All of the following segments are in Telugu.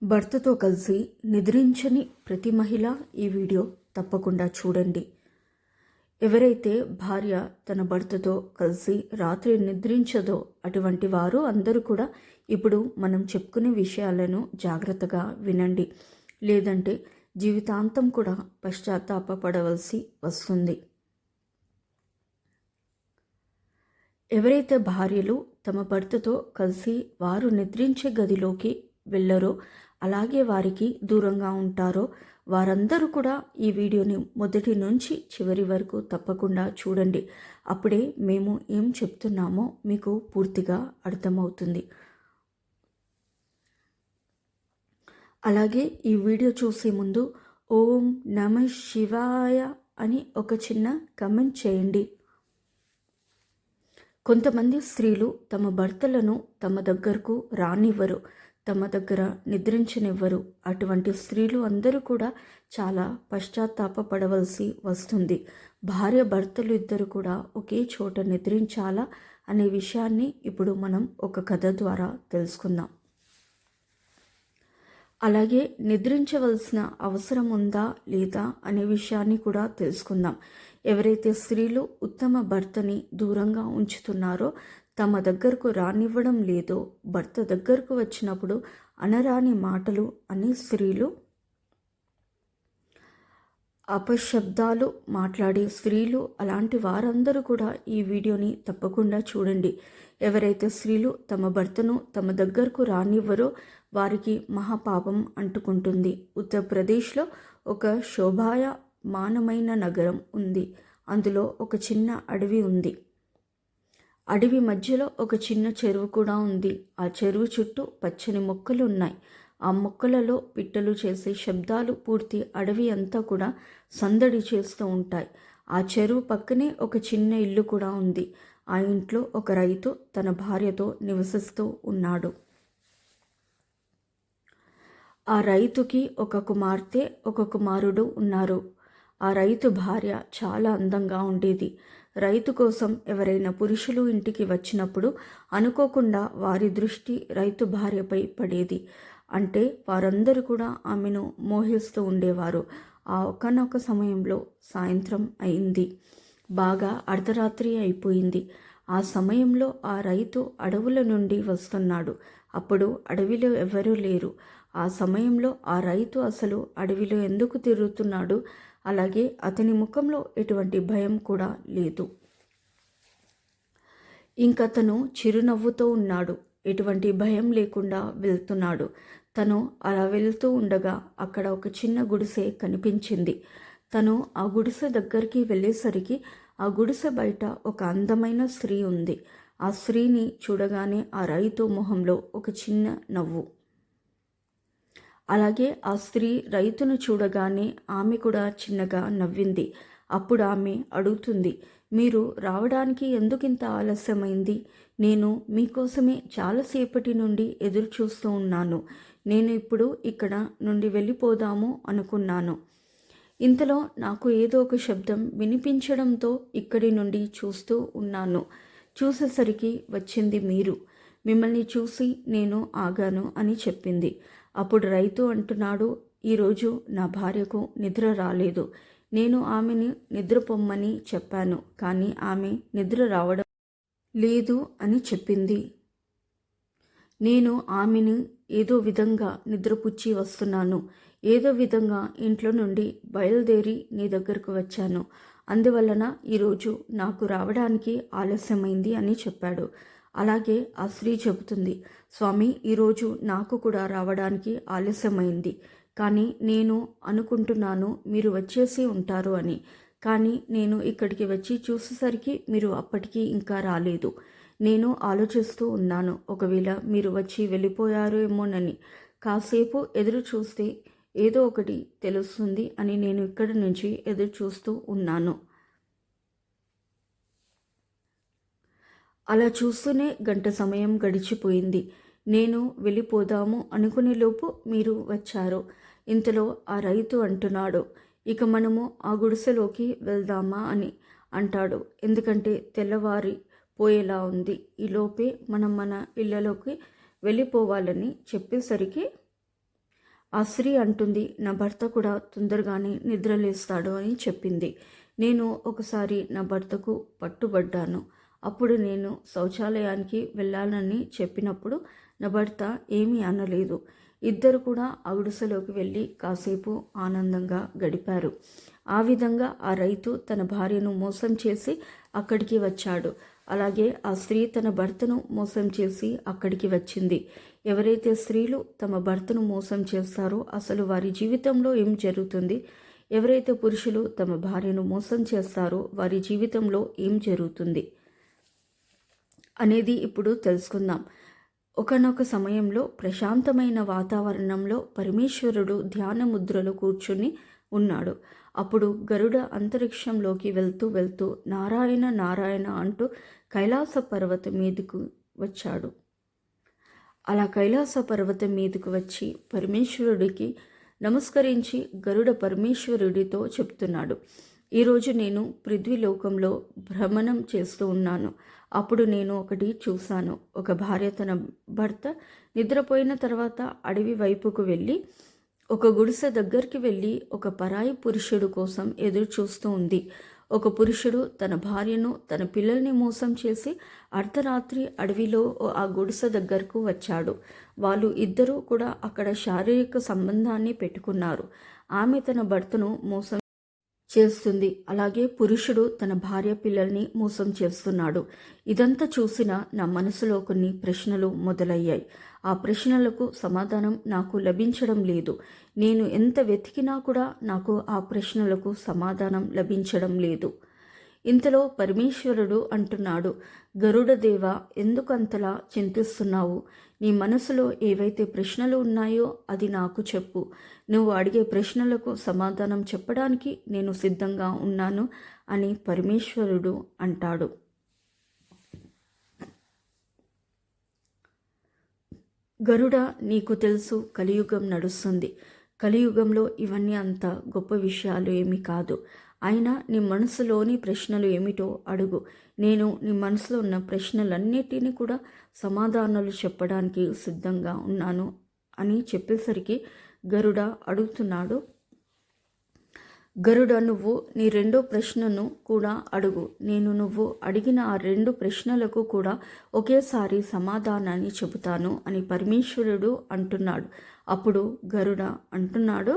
భర్తతో కలిసి నిద్రించని ప్రతి మహిళ ఈ వీడియో తప్పకుండా చూడండి. ఎవరైతే భార్య తన భర్తతో కలిసి రాత్రి నిద్రించదో అటువంటి వారు అందరూ కూడా ఇప్పుడు మనం చెప్పుకునే విషయాలను జాగ్రత్తగా వినండి. లేదంటే జీవితాంతం కూడా పశ్చాత్తాపపడవలసి వస్తుంది. ఎవరైతే భార్యలు తమ భర్తతో కలిసి వారు నిద్రించే గదిలోకి వెళ్ళరో, అలాగే వారికి దూరంగా ఉంటారో వారందరూ కూడా ఈ వీడియోని మొదటి నుంచి చివరి వరకు తప్పకుండా చూడండి. అప్పుడే మేము ఏం చెప్తున్నామో మీకు పూర్తిగా అర్థమవుతుంది. అలాగే ఈ వీడియో చూసే ముందు ఓం నమః శివాయ అని ఒక చిన్న కమెంట్ చేయండి. కొంతమంది స్త్రీలు తమ భర్తలను తమ దగ్గరకు రానివ్వరు, తమ దగ్గర నిద్రించనివ్వరు. అటువంటి స్త్రీలు అందరూ కూడా చాలా పశ్చాత్తాపపడవలసి వస్తుంది. భార్య భర్తలు ఇద్దరు కూడా ఒకే చోట నిద్రించాలా అనే విషయాన్ని ఇప్పుడు మనం ఒక కథ ద్వారా తెలుసుకుందాం. అలాగే నిద్రించవలసిన అవసరం ఉందా లేదా అనే విషయాన్ని కూడా తెలుసుకుందాం. ఎవరైతే స్త్రీలు ఉత్తమ భర్తని దూరంగా ఉంచుతున్నారో, తమ దగ్గరకు రానివ్వడం లేదో, భర్త దగ్గరకు వచ్చినప్పుడు అనరాని మాటలు అనే స్త్రీలు, అపశబ్దాలు మాట్లాడే స్త్రీలు, అలాంటి వారందరూ కూడా ఈ వీడియోని తప్పకుండా చూడండి. ఎవరైతే స్త్రీలు తమ భర్తను తమ దగ్గరకు రానివ్వరో వారికి మహాపాపం అంటుకుంటుంది. ఉత్తరప్రదేశ్లో ఒక శోభాయమానమైన నగరం ఉంది. అందులో ఒక చిన్న అడవి ఉంది. అడవి మధ్యలో ఒక చిన్న చెరువు కూడా ఉంది. ఆ చెరువు చుట్టూ పచ్చని మొక్కలు ఉన్నాయి. ఆ మొక్కలలో పిట్టలు చేసే శబ్దాలు పూర్తి అడవి అంతా కూడా సందడి చేస్తూ ఉంటాయి. ఆ చెరువు పక్కనే ఒక చిన్న ఇల్లు కూడా ఉంది. ఆ ఇంట్లో ఒక రైతు తన భార్యతో నివసిస్తూ ఉన్నాడు. ఆ రైతుకి ఒక కుమార్తె, ఒక కుమారుడు ఉన్నారు. ఆ రైతు భార్య చాలా అందంగా ఉండేది. రైతు కోసం ఎవరైనా పురుషులు ఇంటికి వచ్చినప్పుడు అనుకోకుండా వారి దృష్టి రైతు భార్యపై పడేది. అంటే వారందరూ కూడా ఆమెను మోహిస్తూ ఉండేవారు. ఆ ఒక్కనొక సమయంలో సాయంత్రం అయింది. బాగా అర్ధరాత్రి అయిపోయింది. ఆ సమయంలో ఆ రైతు అడవుల నుండి వస్తున్నాడు. అప్పుడు అడవిలో ఎవరూ లేరు. ఆ సమయంలో ఆ రైతు అసలు అడవిలో ఎందుకు తిరుగుతున్నాడు, అలాగే అతని ముఖంలో ఎటువంటి భయం కూడా లేదు. ఇంకతను చిరునవ్వుతో ఉన్నాడు. ఎటువంటి భయం లేకుండా వెళ్తున్నాడు. తను అలా వెళ్తూ ఉండగా అక్కడ ఒక చిన్న గుడిసె కనిపించింది. తను ఆ గుడిసె దగ్గరికి వెళ్ళేసరికి ఆ గుడిసె బయట ఒక అందమైన స్త్రీ ఉంది. ఆ స్త్రీని చూడగానే ఆ రైతు మొహంలో ఒక చిన్న నవ్వు. అలాగే ఆ స్త్రీ రైతును చూడగానే ఆమె కూడా చిన్నగా నవ్వింది. అప్పుడు ఆమె అడుగుతుంది, మీరు రావడానికి ఎందుకింత ఆలస్యమైంది? నేను మీకోసమే చాలాసేపటి నుండి ఎదురు చూస్తూ ఉన్నాను. నేను ఇప్పుడు ఇక్కడ నుండి వెళ్ళిపోదాము అనుకున్నాను. ఇంతలో నాకు ఏదో ఒక శబ్దం వినిపించడంతో ఇక్కడి నుండి చూస్తూ ఉన్నాను. చూసేసరికి వచ్చింది మీరు. మిమ్మల్ని చూసి నేను ఆగాను అని చెప్పింది. అప్పుడు రైతు అంటున్నాడు, ఈరోజు నా భార్యకు నిద్ర రాలేదు. నేను ఆమెని నిద్రపొమ్మని చెప్పాను, కానీ ఆమె నిద్ర రావడం లేదు అని చెప్పింది. నేను ఆమెను ఏదో విధంగా నిద్రపుచ్చి వస్తున్నాను. ఏదో విధంగా ఇంట్లో నుండి బయలుదేరి నీ దగ్గరకు వచ్చాను. అందువలన ఈరోజు నాకు రావడానికి ఆలస్యమైంది అని చెప్పాడు. అలాగే ఆ స్త్రీ చెబుతుంది, స్వామి, ఈరోజు నాకు కూడా రావడానికి ఆలస్యమైంది. కానీ నేను అనుకుంటున్నాను మీరు వచ్చేసి ఉంటారు అని. కానీ నేను ఇక్కడికి వచ్చి చూసేసరికి మీరు అప్పటికి ఇంకా రాలేదు. నేను ఆలోచిస్తూ ఉన్నాను, ఒకవేళ మీరు వచ్చి వెళ్ళిపోయారు ఏమోనని. కాసేపు ఎదురు చూస్తే ఏదో ఒకటి తెలుస్తుంది అని నేను ఇక్కడి నుంచి ఎదురు చూస్తూ ఉన్నాను. అలా చూస్తూనే గంట సమయం గడిచిపోయింది. నేను వెళ్ళిపోదాము అనుకునేలోపు మీరు వచ్చారు. ఇంతలో ఆ రైతు అంటున్నాడు, ఇక మనము ఆ గుడిసెలోకి వెళ్దామా అని అంటాడు. ఎందుకంటే తెల్లవారి పోయేలా ఉంది. ఈలోపే మనం మన ఇళ్ళలోకి వెళ్ళిపోవాలని చెప్పేసరికి ఆ స్త్రీ అంటుంది, నా భర్త కూడా తొందరగానే నిద్రలేస్తాడు అని చెప్పింది. నేను ఒకసారి నా భర్తకు పట్టుబడ్డాను. అప్పుడు నేను శౌచాలయానికి వెళ్ళాలని చెప్పినప్పుడు నా భర్త ఏమీ అనలేదు. ఇద్దరు కూడా ఆ గుడిసెలోకి వెళ్ళి కాసేపు ఆనందంగా గడిపారు. ఆ విధంగా ఆ రైతు తన భార్యను మోసం చేసి అక్కడికి వచ్చాడు. అలాగే ఆ స్త్రీ తన భర్తను మోసం చేసి అక్కడికి వచ్చింది. ఎవరైతే స్త్రీలు తమ భర్తను మోసం చేస్తారో అసలు వారి జీవితంలో ఏం జరుగుతుంది, ఎవరైతే పురుషులు తమ భార్యను మోసం చేస్తారో వారి జీవితంలో ఏం జరుగుతుంది అనేది ఇప్పుడు తెలుసుకుందాం. ఒకానొక సమయంలో ప్రశాంతమైన వాతావరణంలో పరమేశ్వరుడు ధ్యాన ముద్రలో కూర్చుని ఉన్నాడు. అప్పుడు గరుడ అంతరిక్షంలోకి వెళ్తూ వెళ్తూ నారాయణ నారాయణ అంటూ కైలాస పర్వతం మీదకు వచ్చాడు. అలా కైలాస పర్వతం మీదకు వచ్చి పరమేశ్వరుడికి నమస్కరించి గరుడ పరమేశ్వరుడితో చెప్తున్నాడు, ఈరోజు నేను పృథ్వీలోకంలో భ్రమణం చేస్తూ ఉన్నాను. అప్పుడు నేను ఒకటి చూశాను. ఒక భార్య తన భర్త నిద్రపోయిన తర్వాత అడవి వైపుకు వెళ్ళి ఒక గుడిసె దగ్గరికి వెళ్ళి ఒక పరాయి పురుషుడు కోసం ఎదురు చూస్తూ ఉంది. ఒక పురుషుడు తన భార్యను తన పిల్లల్ని మోసం చేసి అర్ధరాత్రి అడవిలో ఆ గుడిసె దగ్గరకు వచ్చాడు. వాళ్ళు ఇద్దరూ కూడా అక్కడ శారీరక సంబంధాన్ని పెట్టుకున్నారు. ఆమె తన భర్తను మోసం చేస్తుంది, అలాగే పురుషుడు తన భార్య పిల్లల్ని మోసం చేస్తున్నాడు. ఇదంతా చూసిన నా మనసులో కొన్ని ప్రశ్నలు మొదలయ్యాయి. ఆ ప్రశ్నలకు సమాధానం నాకు లభించడం లేదు. నేను ఎంత వెతికినా కూడా నాకు ఆ ప్రశ్నలకు సమాధానం లభించడం లేదు. ఇంతలో పరమేశ్వరుడు అంటున్నాడు, గరుడదేవ, ఎందుకు అంతలా చింతిస్తున్నావు? నీ మనసులో ఏవైతే ప్రశ్నలు ఉన్నాయో అది నాకు చెప్పు. నువ్వు అడిగే ప్రశ్నలకు సమాధానం చెప్పడానికి నేను సిద్ధంగా ఉన్నాను అని పరమేశ్వరుడు అంటాడు. గరుడ, నీకు తెలుసు కలియుగం నడుస్తుంది. కలియుగంలో ఇవన్నీ అంత గొప్ప విషయాలు ఏమీ కాదు. అయినా నీ మనసులోని ప్రశ్నలు ఏమిటో అడుగు. నేను నీ మనసులో ఉన్న ప్రశ్నలన్నిటినీ కూడా సమాధానాలు చెప్పడానికి సిద్ధంగా ఉన్నాను అని చెప్పేసరికి గరుడ అడుగుతున్నాడు, గరుడ, నువ్వు నీ రెండో ప్రశ్నను కూడా అడుగు. నేను నువ్వు అడిగిన ఆ రెండు ప్రశ్నలకు కూడా ఒకేసారి సమాధానాన్ని చెబుతాను అని పరమేశ్వరుడు అంటున్నాడు. అప్పుడు గరుడ అంటున్నాడు,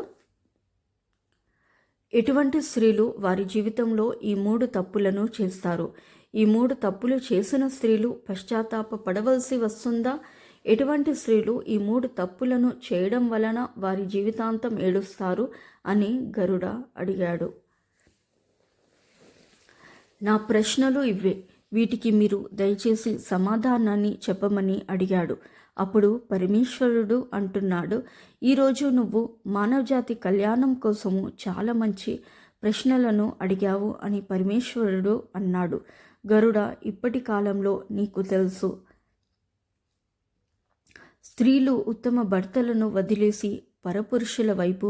ఎటువంటి స్త్రీలు వారి జీవితంలో ఈ 3 తప్పులను చేస్తారు? ఈ 3 తప్పులు చేసిన స్త్రీలు పశ్చాత్తాప పడవలసి వస్తుందా? ఎటువంటి స్త్రీలు ఈ 3 తప్పులను చేయడం వలన వారి జీవితాంతం ఏడుస్తారు అని గరుడ అడిగాడు. నా ప్రశ్నలు ఇవే, వీటికి మీరు దయచేసి సమాధానాన్ని చెప్పమని అడిగాడు. అప్పుడు పరమేశ్వరుడు అంటున్నాడు, ఈరోజు నువ్వు మానవజాతి కళ్యాణం కోసము చాలా మంచి ప్రశ్నలను అడిగావు అని పరమేశ్వరుడు అన్నాడు. గరుడ, ఇప్పటి కాలంలో నీకు తెలుసు, స్త్రీలు ఉత్తమ భర్తలను వదిలేసి పరపురుషుల వైపు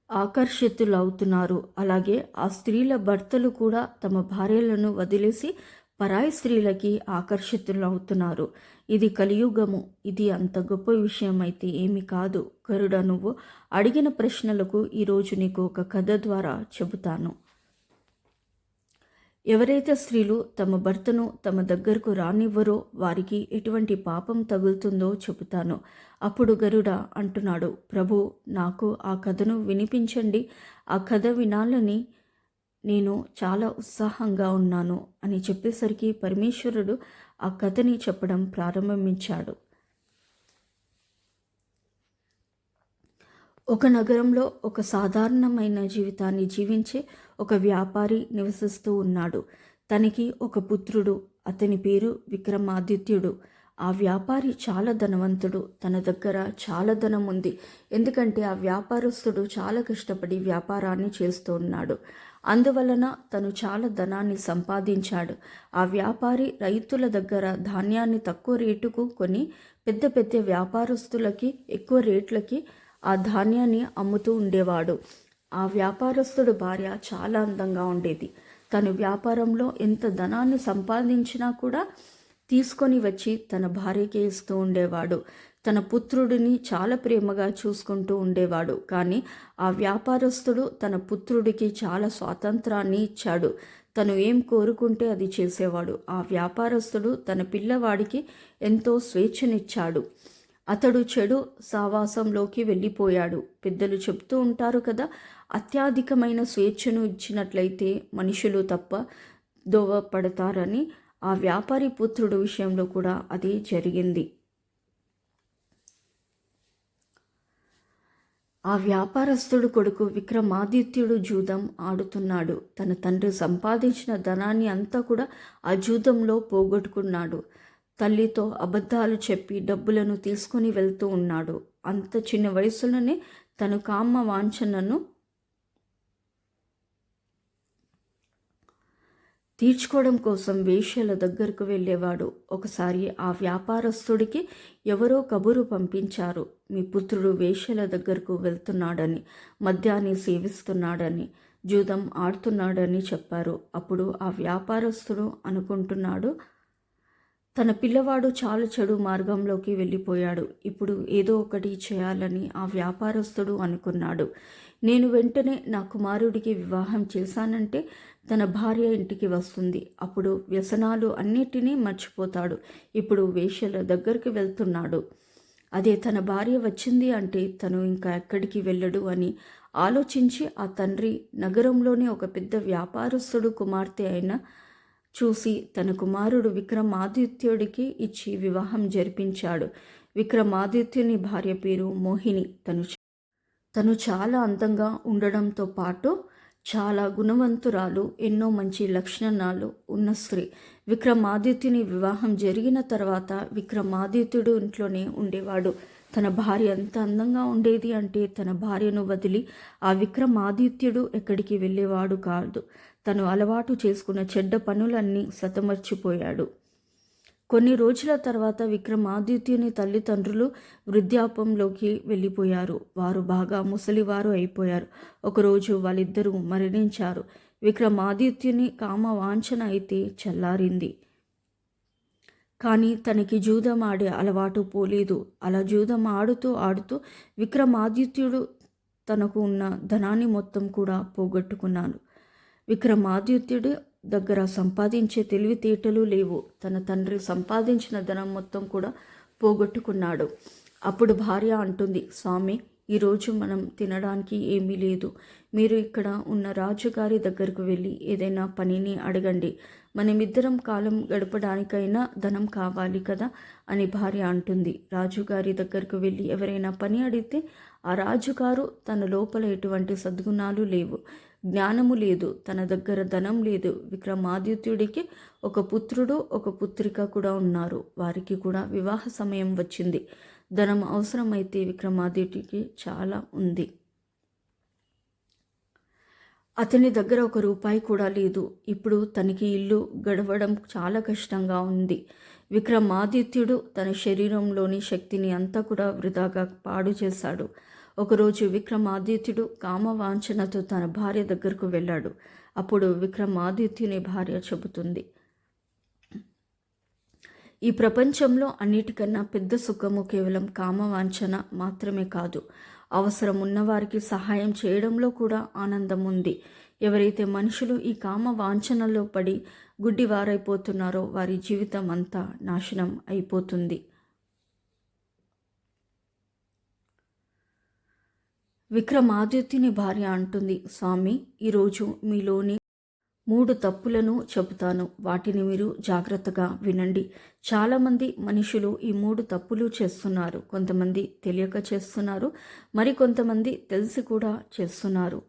ఆకర్షితులవుతున్నారు. అలాగే ఆ స్త్రీల భర్తలు కూడా తమ భార్యలను వదిలేసి పరాయి స్త్రీలకి ఆకర్షితులవుతున్నారు. ఇది కలియుగము. ఇది అంత గొప్ప విషయం అయితే ఏమి కాదు. గరుడ, నువ్వు అడిగిన ప్రశ్నలకు ఈరోజు నీకు ఒక కథ ద్వారా చెబుతాను. ఎవరైతే స్త్రీలు తమ భర్తను తమ దగ్గరకు రానివ్వరో వారికి ఎటువంటి పాపం తగులుతుందో చెబుతాను. అప్పుడు గరుడ అంటున్నాడు, ప్రభు, నాకు ఆ కథను వినిపించండి. ఆ కథ వినాలని నేను చాలా ఉత్సాహంగా ఉన్నాను అని చెప్పేసరికి పరమేశ్వరుడు ఆ కథని చెప్పడం ప్రారంభించాడు. ఒక నగరంలో ఒక సాధారణమైన జీవితాన్ని జీవించే ఒక వ్యాపారి నివసిస్తూ ఉన్నాడు. తనకి ఒక పుత్రుడు. అతని పేరు విక్రమాదిత్యుడు. ఆ వ్యాపారి చాలా ధనవంతుడు. తన దగ్గర చాలా ధనం ఉంది. ఎందుకంటే ఆ వ్యాపారస్తుడు చాలా కష్టపడి వ్యాపారాన్ని చేస్తూ ఉన్నాడు. అందువలన తను చాలా ధనాన్ని సంపాదించాడు. ఆ వ్యాపారి రైతుల దగ్గర ధాన్యాన్ని తక్కువ రేటుకు కొని పెద్ద పెద్ద వ్యాపారస్తులకి ఎక్కువ రేట్లకి ఆ ధాన్యాన్ని అమ్ముతూ ఉండేవాడు. ఆ వ్యాపారస్తుడు భార్య చాలా అందంగా ఉండేది. తను వ్యాపారంలో ఎంత ధనాన్ని సంపాదించినా కూడా తీసుకొని వచ్చి తన భార్యకి ఇస్తూ ఉండేవాడు. తన పుత్రుడిని చాలా ప్రేమగా చూసుకుంటూ ఉండేవాడు. కానీ ఆ వ్యాపారస్తుడు తన పుత్రుడికి చాలా స్వాతంత్రాన్ని ఇచ్చాడు. తను ఏం కోరుకుంటే అది చేసేవాడు. ఆ వ్యాపారస్తుడు తన పిల్లవాడికి ఎంతో స్వేచ్ఛనిచ్చాడు. అతడు చెడు సావాసంలోకి వెళ్ళిపోయాడు. పెద్దలు చెప్తూ ఉంటారు కదా, అత్యధికమైన స్వేచ్ఛను ఇచ్చినట్లయితే మనుషులు తప్ప దోవపడతారని. ఆ వ్యాపారి పుత్రుడు విషయంలో కూడా అదే జరిగింది. ఆ వ్యాపారస్తుడు కొడుకు విక్రమాదిత్యుడు జూదం ఆడుతున్నాడు. తన తండ్రి సంపాదించిన ధనాన్ని అంతా కూడా ఆ జూదంలో పోగొట్టుకున్నాడు. తల్లితో అబద్ధాలు చెప్పి డబ్బులను తీసుకొని వెళ్తూ ఉన్నాడు. అంత చిన్న వయసులోనే తను కామ వాంఛనను తీర్చుకోవడం కోసం వేశ్యల దగ్గరకు వెళ్ళేవాడు. ఒకసారి ఆ వ్యాపారస్తుడికి ఎవరో కబురు పంపించారు, మీ పుత్రుడు వేశ్యల దగ్గరకు వెళ్తున్నాడని, మద్యాన్ని సేవిస్తున్నాడని, జూదం ఆడుతున్నాడని చెప్పారు. అప్పుడు ఆ వ్యాపారస్తుడు అనుకుంటున్నాడు, తన పిల్లవాడు చాలా చెడు మార్గంలోకి వెళ్ళిపోయాడు. ఇప్పుడు ఏదో ఒకటి చేయాలని ఆ వ్యాపారస్తుడు అనుకున్నాడు. నేను వెంటనే నా కుమారుడికి వివాహం చేశానంటే తన భార్య ఇంటికి వస్తుంది. అప్పుడు వ్యసనాలు అన్నిటినీ మర్చిపోతాడు. ఇప్పుడు వేశ్యల దగ్గరికి వెళ్తున్నాడు. అదే తన భార్య వచ్చింది అంటే తను ఇంకా ఎక్కడికి వెళ్ళడు అని ఆలోచించి ఆ తండ్రి నగరంలోనే ఒక పెద్ద వ్యాపారస్తుడు కుమార్తె అయిన చూసి తన కుమారుడు విక్రమాదిత్యుడికి ఇచ్చి వివాహం జరిపించాడు. విక్రమాదిత్యుని భార్య పేరు మోహిని. తను చాలా అందంగా ఉండడంతో పాటు చాలా గుణవంతురాలు, ఎన్నో మంచి లక్షణాలు ఉన్న స్త్రీ. విక్రమాదిత్యుని వివాహం జరిగిన తర్వాత విక్రమాదిత్యుడు ఇంట్లోనే ఉండేవాడు. తన భార్య ఎంత అందంగా ఉండేది అంటే తన భార్యను వదిలి ఆ విక్రమాదిత్యుడు ఎక్కడికి వెళ్ళేవాడు కాదు. తను అలవాటు చేసుకున్న చెడ్డ పనులన్నీ సతమర్చిపోయాడు. కొన్ని రోజుల తర్వాత విక్రమాదిత్యుని తల్లిదండ్రులు వృద్ధాపంలోకి వెళ్ళిపోయారు. వారు బాగా ముసలివారు అయిపోయారు. ఒకరోజు వాళ్ళిద్దరూ మరణించారు. విక్రమాదిత్యుని కామ వాంఛన అయితే చల్లారింది. కానీ తనకి జూదం ఆడే అలవాటు పోలేదు. అలా జూదం ఆడుతూ ఆడుతూ విక్రమాదిత్యుడు తనకు ఉన్న ధనాన్ని మొత్తం కూడా పోగొట్టుకున్నాడు. విక్రమాదిత్యుడు దగ్గర సంపాదించే తెలివితేటలు లేవు. తన తండ్రి సంపాదించిన ధనం మొత్తం కూడా పోగొట్టుకున్నాడు. అప్పుడు భార్య అంటుంది, స్వామి, ఈరోజు మనం తినడానికి ఏమీ లేదు. మీరు ఇక్కడ ఉన్న రాజుగారి దగ్గరకు వెళ్ళి ఏదైనా పనిని అడగండి. మనమిద్దరం కాలం గడపడానికైనా ధనం కావాలి కదా అని భార్య అంటుంది. రాజుగారి దగ్గరకు వెళ్ళి ఎవరైనా పని అడిగితే ఆ రాజుగారు తన లోపల ఎటువంటి సద్గుణాలు లేవు, జ్ఞానము లేదు, తన దగ్గర ధనం లేదు. విక్రమాదిత్యుడికి ఒక పుత్రుడు ఒక పుత్రిక కూడా ఉన్నారు. వారికి కూడా వివాహ సమయం వచ్చింది. ధనం అవసరమైతే విక్రమాదిత్యుడికి చాలా ఉంది. అతని దగ్గర ఒక రూపాయి కూడా లేదు. ఇప్పుడు తనకి ఇల్లు గడవడం చాలా కష్టంగా ఉంది. విక్రమాదిత్యుడు తన శరీరంలోని శక్తిని అంతా కూడా వృధాగా పాడు చేశాడు. ఒకరోజు విక్రమాదిత్యుడు కామవాంఛనతో తన భార్య దగ్గరకు వెళ్ళాడు. అప్పుడు విక్రమాదిత్యుని భార్య చెబుతుంది, ఈ ప్రపంచంలో అన్నిటికన్నా పెద్ద సుఖము కేవలం కామవాంఛన మాత్రమే కాదు, అవసరం ఉన్నవారికి సహాయం చేయడంలో కూడా ఆనందం ఉంది. ఎవరైతే మనుషులు ఈ కామ వాంఛనలో పడి గుడ్డివారైపోతున్నారో వారి జీవితం అంతా నాశనం అయిపోతుంది. విక్రమాదిత్యుని భార్య అంటుంది, స్వామి, ఈరోజు మీలోని 3 తప్పులను చెబుతాను. వాటిని మీరు జాగ్రత్తగా వినండి. చాలామంది మనుషులు ఈ 3 తప్పులు చేస్తున్నారు. కొంతమంది తెలియక చేస్తున్నారు, మరి కొంతమంది తెలిసి కూడా చేస్తున్నారు.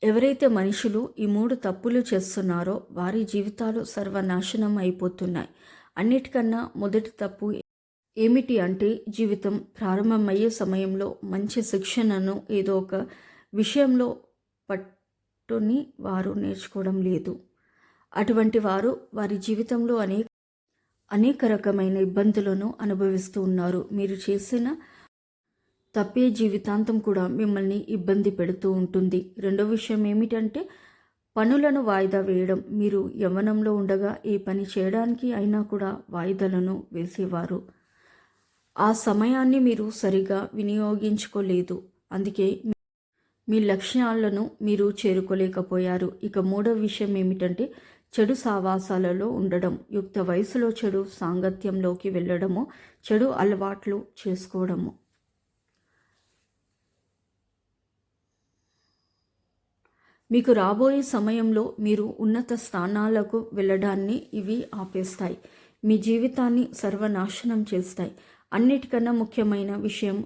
ఎవరైతే మనుషులు ఈ 3 తప్పులు చేస్తున్నారో వారి జీవితాలు సర్వనాశనం అయిపోతున్నాయి. అన్నిటికన్నా మొదటి తప్పు ఏమిటి అంటే, జీవితం ప్రారంభమయ్యే సమయంలో మంచి శిక్షణను ఏదో ఒక విషయంలో పట్టుని వారు నేర్చుకోవడం లేదు. అటువంటి వారు వారి జీవితంలో అనేక రకమైన ఇబ్బందులను అనుభవిస్తూ ఉన్నారు. మీరు చేసిన తప్పే జీవితాంతం కూడా మిమ్మల్ని ఇబ్బంది పెడుతూ ఉంటుంది. రెండో విషయం ఏమిటంటే, పనులను వాయిదా వేయడం. మీరు యవ్వనంలో ఉండగా ఏ పని చేయడానికి అయినా కూడా వాయిదాలను వేసేవారు. ఆ సమయాన్ని మీరు సరిగా వినియోగించుకోలేదు. అందుకే మీ లక్ష్యాలను మీరు చేరుకోలేకపోయారు. ఇక మూడవ విషయం ఏమిటంటే చెడు సావాసాలలో ఉండడం. యుక్త వయసులో చెడు సాంగత్యంలోకి వెళ్ళడము, చెడు అలవాట్లు చేసుకోవడము. మీకు రాబోయే సమయంలో మీరు ఉన్నత స్థానాలకు వెళ్ళడాన్ని ఇవి ఆపేస్తాయి. మీ జీవితాన్ని సర్వనాశనం చేస్తాయి. అన్నిటికన్నా ముఖ్యమైన విషయం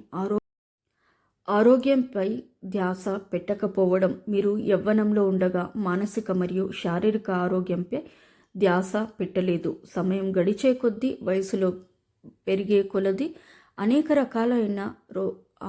ఆరోగ్యంపై ధ్యాస పెట్టకపోవడం. మీరు యవ్వనంలో ఉండగా మానసిక మరియు శారీరక ఆరోగ్యంపై ధ్యాస పెట్టలేదు. సమయం గడిచే కొద్దీ, వయసులో పెరిగే కొలది అనేక రకాలైన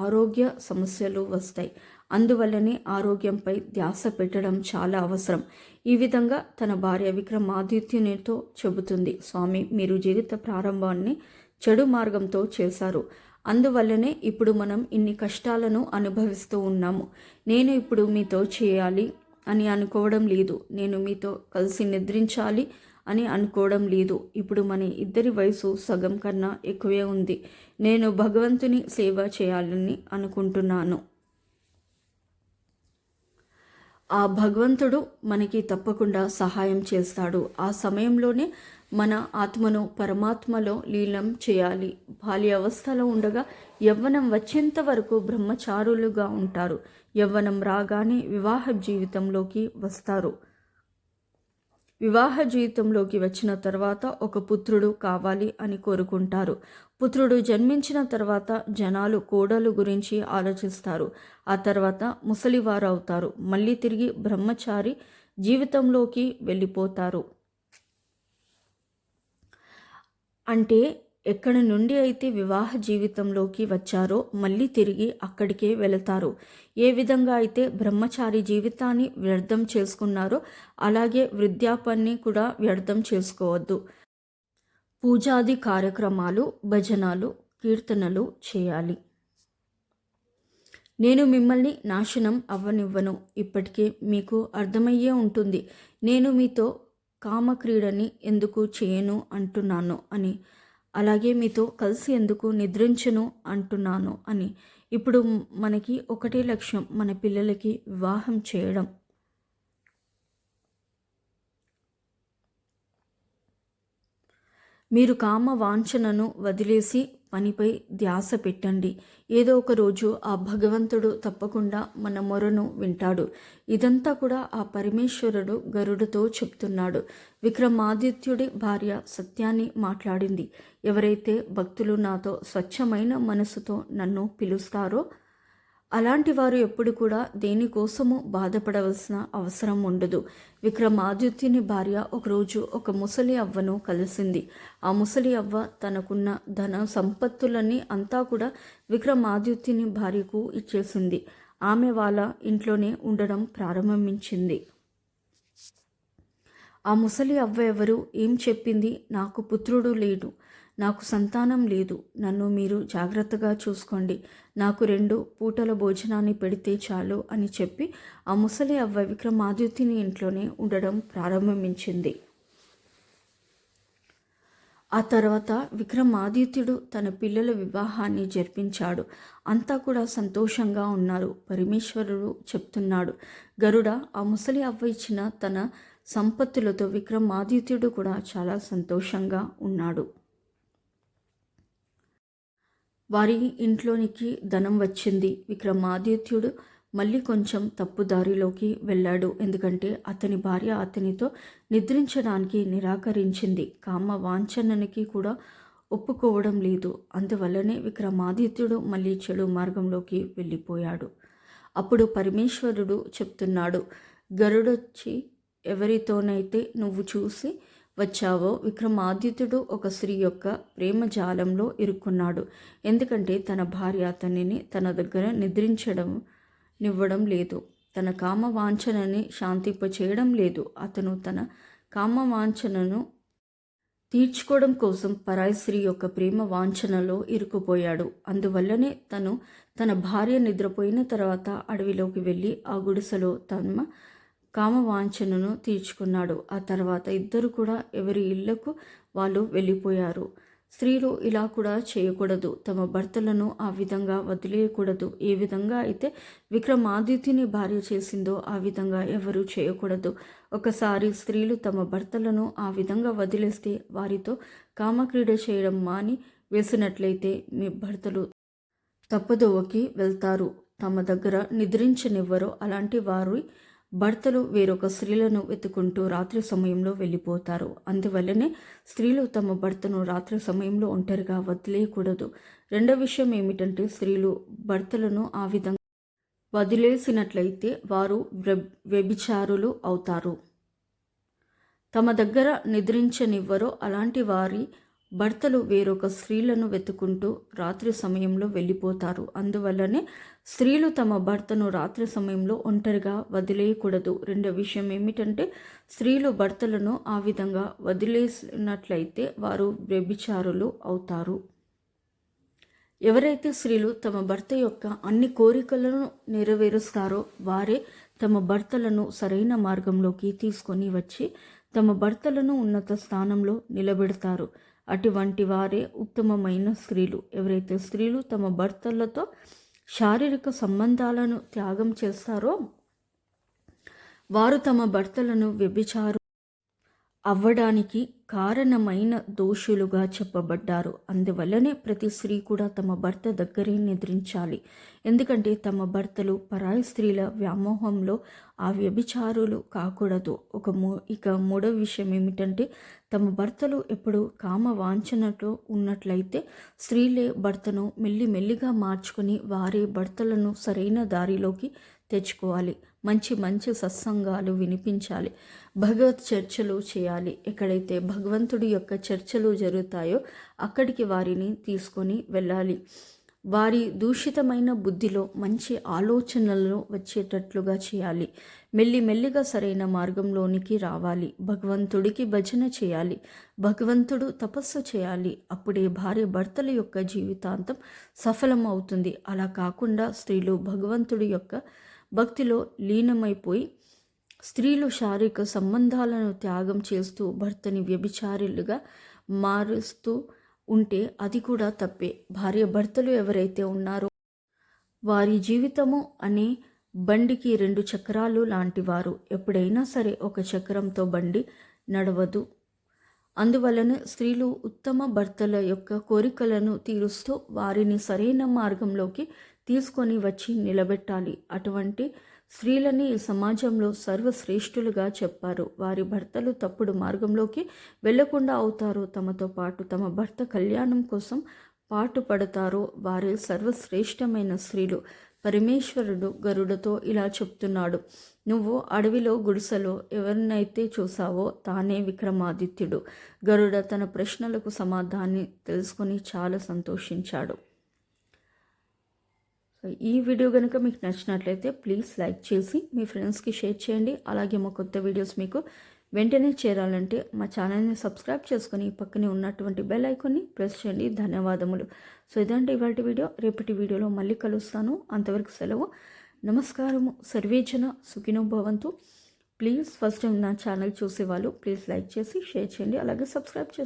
ఆరోగ్య సమస్యలు వస్తాయి. అందువల్లనే ఆరోగ్యంపై ధ్యాస పెట్టడం చాలా అవసరం. ఈ విధంగా తన భార్య విక్రమాదిత్యునితో చెబుతుంది, స్వామి, మీరు జీవిత ప్రారంభాన్ని చెడు మార్గంతో చేశారు. అందువల్లనే ఇప్పుడు మనం ఇన్ని కష్టాలను అనుభవిస్తూ ఉన్నాము. నేను ఇప్పుడు మీతో చేయాలి అని అనుకోవడం లేదు. నేను మీతో కలిసి నిద్రించాలి అని అనుకోవడం లేదు. ఇప్పుడు మన ఇద్దరి వయసు సగం కన్నా ఎక్కువే ఉంది. నేను భగవంతుని సేవ చేయాలని అనుకుంటున్నాను. ఆ భగవంతుడు మనకి తప్పకుండా సహాయం చేస్తాడు. ఆ సమయంలోనే మన ఆత్మను పరమాత్మలో లీనం చేయాలి. బాల్యావస్థలో ఉండగా యవ్వనం వచ్చేంత వరకు బ్రహ్మచారులుగా ఉంటారు. యవ్వనం రాగానే వివాహ జీవితంలోకి వస్తారు. వివాహ జీవితంలోకి వచ్చిన తర్వాత ఒక పుత్రుడు కావాలి అని కోరుకుంటారు. పుత్రుడు జన్మించిన తర్వాత జనాలు కోడలు గురించి ఆలోచిస్తారు. ఆ తర్వాత ముసలివారు అవుతారు. మళ్ళీ తిరిగి బ్రహ్మచారి జీవితంలోకి వెళ్ళిపోతారు. అంటే ఎక్కడి నుండి అయితే వివాహ జీవితంలోకి వచ్చారో మళ్ళీ తిరిగి అక్కడికే వెళతారు. ఏ విధంగా అయితే బ్రహ్మచారి జీవితాన్ని వ్యర్థం చేసుకున్నారో అలాగే వృద్ధాపాన్ని కూడా వ్యర్థం చేసుకోవద్దు. పూజాది కార్యక్రమాలు, భజనలు, కీర్తనలు చేయాలి. నేను మిమ్మల్ని నాశనం అవ్వనివ్వను. ఇప్పటికే మీకు అర్థమయ్యే ఉంటుంది నేను మీతో కామక్రీడని ఎందుకు చేయను అంటున్నాను అని, అలాగే మీతో కలిసి ఎందుకు నిద్రించను అంటున్నాను అని. ఇప్పుడు మనకి ఒకటే లక్ష్యం, మన పిల్లలకి వివాహం చేయడం. మీరు కామ వాంఛనను వదిలేసి పనిపై ధ్యాస పెట్టండి. ఏదో ఒక రోజు ఆ భగవంతుడు తప్పకుండా మన మొరను వింటాడు. ఇదంతా కూడా ఆ పరమేశ్వరుడు గరుడుతో చెప్తున్నాడు. విక్రమాదిత్యుడి భార్య సత్యాన్ని మాట్లాడింది. ఎవరైతే భక్తులు నాతో స్వచ్ఛమైన మనసుతో నన్ను పిలుస్తారో అలాంటి వారు ఎప్పుడు కూడా దేనికోసము బాధపడవలసిన అవసరం ఉండదు. విక్రమాదిత్యుని భార్య ఒకరోజు ఒక ముసలి అవ్వను కలిసింది. ఆ ముసలి అవ్వ తనకున్న ధన సంపత్తులన్నీ అంతా కూడా విక్రమాదిత్యుని భార్యకు ఇచ్చేసింది. ఆమె వాళ్ళ ఇంట్లోనే ఉండడం ప్రారంభించింది. ఆ ముసలి అవ్వ ఎవరు? ఏం చెప్పింది? నాకు పుత్రుడు లేడు, నాకు సంతానం లేదు, నన్ను మీరు జాగ్రత్తగా చూసుకోండి, నాకు 2 పూటల భోజనాన్ని పెడితే చాలు అని చెప్పి ఆ ముసలి అవ్వ విక్రమాదిత్యుని ఇంట్లోనే ఉండడం ప్రారంభించింది. ఆ తర్వాత విక్రమాదిత్యుడు తన పిల్లల వివాహాన్ని జరిపించాడు. అంతా కూడా సంతోషంగా ఉన్నారు. పరమేశ్వరుడు చెప్తున్నాడు, గరుడ, ఆ ముసలి అవ్వ ఇచ్చిన తన సంపత్తులతో విక్రమాదిత్యుడు కూడా చాలా సంతోషంగా ఉన్నాడు. వారి ఇంట్లోనికి ధనం వచ్చింది. విక్రమాదిత్యుడు మళ్ళీ కొంచెం తప్పుదారిలోకి వెళ్ళాడు. ఎందుకంటే అతని భార్య అతనితో నిద్రించడానికి నిరాకరించింది. కామ వాంఛనకి కూడా ఒప్పుకోవడం లేదు. అందువల్లనే విక్రమాదిత్యుడు మళ్ళీ చెడు మార్గంలోకి వెళ్ళిపోయాడు. అప్పుడు పరమేశ్వరుడు చెప్తున్నాడు, గరుడొచ్చి ఎవరితోనైతే నువ్వు చూసి వచ్చావో విక్రమాదిత్యుడు ఒక స్త్రీ యొక్క ప్రేమ జాలంలో ఇరుక్కున్నాడు. ఎందుకంటే తన భార్య అతనిని తన దగ్గర నివ్వడం లేదు. తన కామవాంఛనని శాంతింపచేయడం లేదు. అతను తన కామవాంఛనను తీర్చుకోవడం కోసం పరాయి స్త్రీ యొక్క ప్రేమ వాంఛనలో ఇరుక్కుపోయాడు. అందువల్లనే తన భార్య నిద్రపోయిన తర్వాత అడవిలోకి వెళ్ళి ఆ గుడిసెలో తమ కామవాంఛనను తీర్చుకున్నాడు. ఆ తర్వాత ఇద్దరు కూడా ఎవరి ఇళ్లకు వాళ్ళు వెళ్ళిపోయారు. స్త్రీలు ఇలా కూడా చేయకూడదు. తమ భర్తలను ఆ విధంగా వదిలేయకూడదు. ఏ విధంగా అయితే విక్రమాదిత్యుని భార్య చేసిందో ఆ విధంగా ఎవరు చేయకూడదు. ఒకసారి స్త్రీలు తమ భర్తలను ఆ విధంగా వదిలేస్తే వారితో కామక్రీడ చేయడం మాని వేసినట్లయితే మీ భర్తలు తప్పుదోవకి వెళ్తారు. తమ దగ్గర నిద్రించనివ్వరో అలాంటి వారి భర్తలు వేరొక స్త్రీలను వెతుకుంటూ రాత్రి సమయంలో వెళ్ళిపోతారు. అందువల్లనే స్త్రీలు తమ భర్తను రాత్రి సమయంలో ఒంటరిగా వదిలేయకూడదు. రెండవ విషయం ఏమిటంటే స్త్రీలు భర్తలను ఆ విధంగా వదిలేసినట్లయితే వారు వ్యభిచారులు అవుతారు. తమ దగ్గర నిద్రించనివ్వరో అలాంటి వారి భర్తలు వేరొక స్త్రీలను వెతుకుంటూ రాత్రి సమయంలో వెళ్ళిపోతారు. అందువల్లనే స్త్రీలు తమ భర్తను రాత్రి సమయంలో ఒంటరిగా వదిలేయకూడదు. రెండో విషయం ఏమిటంటే స్త్రీలు భర్తలను ఆ విధంగా వదిలేసినట్లయితే వారు వ్యభిచారులు అవుతారు. ఎవరైతే స్త్రీలు తమ భర్త యొక్క అన్ని కోరికలను నెరవేరుస్తారో వారే తమ భర్తలను సరైన మార్గంలోకి తీసుకొని వచ్చి తమ భర్తలను ఉన్నత స్థానంలో నిలబెడతారు. అటువంటి వారే ఉత్తమమైన స్త్రీలు. ఎవరైతే స్త్రీలు తమ భర్తలతో శారీరక సంబంధాలను త్యాగం చేస్తారో వారు తమ భర్తలను వ్యభిచారు అవ్వడానికి కారణమైన దోషులుగా చెప్పబడ్డారు. అందువల్లనే ప్రతి స్త్రీ కూడా తమ భర్త దగ్గరే నిద్రించాలి. ఎందుకంటే తమ భర్తలు పరాయి స్త్రీల వ్యామోహంలో ఆ వ్యభిచారులు కాకూడదు. ఇక మూడవ విషయం ఏమిటంటే తమ భర్తలు ఎప్పుడు కామ వాంఛనతో ఉన్నట్లయితే స్త్రీలే భర్తను మెల్లిమెల్లిగా మార్చుకొని వారే భర్తలను సరైన దారిలోకి తెచ్చుకోవాలి. మంచి మంచి సత్సంగాలు వినిపించాలి. భగవత్ చర్చలు చేయాలి. ఎక్కడైతే భగవంతుడి యొక్క చర్చలు జరుగుతాయో అక్కడికి వారిని తీసుకొని వెళ్ళాలి. వారి దూషితమైన బుద్ధిలో మంచి ఆలోచనలను వచ్చేటట్లుగా చేయాలి. మెల్లిమెల్లిగా సరైన మార్గంలోనికి రావాలి. భగవంతుడికి భజన చేయాలి. భగవంతుడు తపస్సు చేయాలి. అప్పుడే భార్య భర్తల యొక్క జీవితాంతం సఫలం అవుతుంది. అలా కాకుండా స్త్రీలు భగవంతుడి యొక్క భక్తిలో లీనమైపోయి స్త్రీలు శారీరక సంబంధాలను త్యాగం చేస్తూ భర్తని వ్యభిచారులుగా మారుస్తూ ఉంటే అది కూడా తప్పే. భార్య భర్తలు ఎవరైతే ఉన్నారో వారి జీవితము అనే బండికి 2 చక్రాలు లాంటివారు. ఎప్పుడైనా సరే ఒక చక్రంతో బండి నడవదు. అందువలన స్త్రీలు ఉత్తమ భర్తల యొక్క కోరికలను తీరుస్తూ వారిని సరైన మార్గంలోకి తీసుకొని వచ్చి నిలబెట్టాలి. అటువంటి స్త్రీలని ఈ సమాజంలో సర్వశ్రేష్ఠులుగా చెప్పారు. వారి భర్తలు తప్పుడు మార్గంలోకి వెళ్లకుండా అవుతారు. తమతో పాటు తమ భర్త కళ్యాణం కోసం పాటుపడతారో వారే సర్వశ్రేష్టమైన స్త్రీలు. పరమేశ్వరుడు గరుడతో ఇలా చెప్తున్నాడు, నువ్వు అడవిలో గుడిసెలో ఎవరినైతే చూసావో తానే విక్రమాదిత్యుడు. గరుడ తన ప్రశ్నలకు సమాధానాన్ని తెలుసుకొని చాలా సంతోషించాడు. ఈ వీడియో కనుక మీకు నచ్చినట్లయితే ప్లీజ్ లైక్ చేసి మీ ఫ్రెండ్స్కి షేర్ చేయండి. అలాగే మా కొత్త వీడియోస్ మీకు వెంటనే చేరాలంటే మా ఛానల్ని సబ్స్క్రైబ్ చేసుకొని పక్కనే ఉన్నటువంటి బెల్ ఐకాన్ని ప్రెస్ చేయండి. ధన్యవాదములు. సో ఇదంటే ఇవాళ వీడియో. రేపటి వీడియోలో మళ్ళీ కలుస్తాను. అంతవరకు సెలవు. నమస్కారము. సర్వేజన సుఖినో భవంతు. ప్లీజ్ ఫస్ట్ టైం నా ఛానల్ చూసేవాళ్ళు ప్లీజ్ లైక్ చేసి షేర్ చేయండి. అలాగే సబ్స్క్రైబ్ చేసి